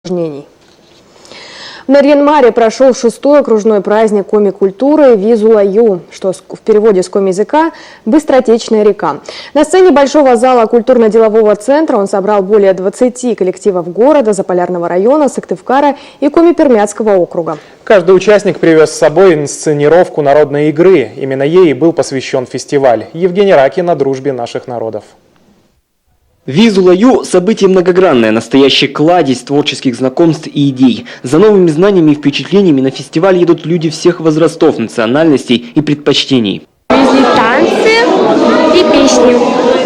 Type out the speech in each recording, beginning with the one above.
упражнений. В Нарьян-Маре прошел 6-й окружной праздник коми-культуры Визула-Ю, что в переводе с коми-языка «Быстротечная река». На сцене Большого зала культурно-делового центра он собрал более 20 коллективов города, Заполярного района, Сыктывкара и Коми-Пермяцкого округа. Каждый участник привез с собой инсценировку народной игры. Именно ей был посвящен фестиваль. Евгений Ракин о дружбе наших народов. Визула-Ю – событие многогранное, настоящий кладезь творческих знакомств и идей. За новыми знаниями и впечатлениями на фестиваль едут люди всех возрастов, национальностей и предпочтений. Привезли танцы и песни,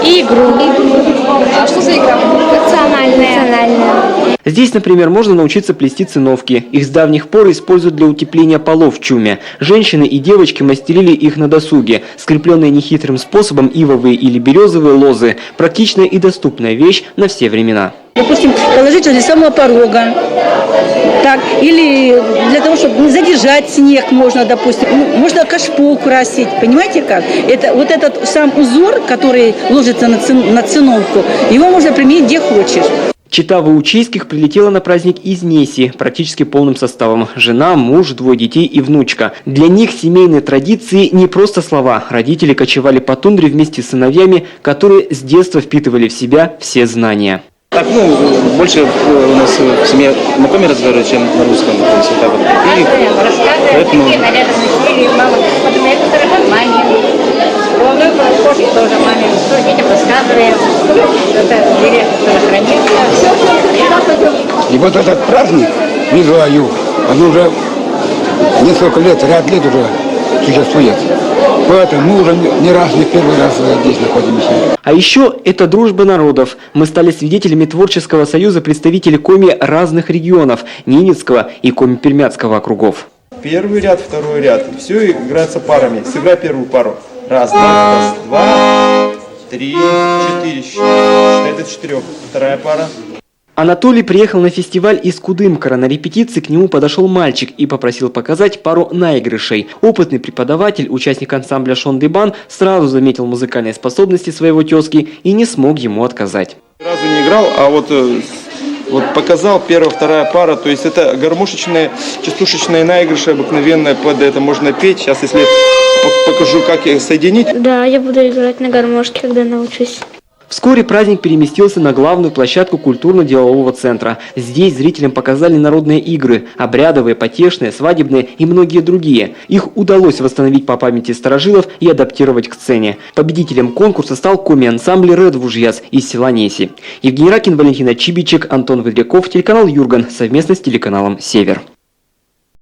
и игру. А что за игра? Национальная. Здесь, например, можно научиться плести циновки. Их с давних пор используют для утепления полов в чуме. Женщины и девочки мастерили их на досуге. Скрепленные нехитрым способом ивовые или березовые лозы – практичная и доступная вещь на все времена. Допустим, положить возле самого порога, так, или для того, чтобы задержать снег можно, допустим, можно кашпо украсить, понимаете как? Это вот этот сам узор, который ложится на циновку, его можно применить где хочешь. Чита Ваучийских прилетела на праздник из Неси практически полным составом. Жена, муж, 2 детей и внучка. Для них семейные традиции не просто слова. Родители кочевали по тундре вместе с сыновьями, которые с детства впитывали в себя все знания. Так, больше у нас в семье на коми разговаривают, чем на русском. То есть, вот так вот. И поэтому... тоже маме, детям рассказываем, И вот этот праздник Визула-Ю, он уже несколько лет, ряд лет уже существует. Поэтому мы уже не раз, не первый раз здесь находимся. А еще это дружба народов. Мы стали свидетелями творческого союза представителей коми разных регионов – Ненецкого и Коми-Пермяцкого округов. Первый ряд, второй ряд. Все играется парами. Сыграй первую пару. Раз, два, три, четыре. Считай до 4. Вторая пара. Анатолий приехал на фестиваль из Кудымкара. На репетиции к нему подошел мальчик и попросил показать пару наигрышей. Опытный преподаватель, участник ансамбля Шондыбан, сразу заметил музыкальные способности своего тезки и не смог ему отказать. Сразу не играл, а вот показал первая, вторая пара. То есть это гармошечные, частушечные наигрыши обыкновенные. Под это можно петь. Сейчас, если покажу, как их соединить. Да, я буду играть на гармошке, когда научусь. Вскоре праздник переместился на главную площадку культурно-делового центра. Здесь зрителям показали народные игры – обрядовые, потешные, свадебные и многие другие. Их удалось восстановить по памяти старожилов и адаптировать к сцене. Победителем конкурса стал коми-ансамбль «Ред Вужьяс» из села Неси. Евгений Ракин, Валентина Чибичек, Антон Выдряков, телеканал «Юрган» совместно с телеканалом «Север».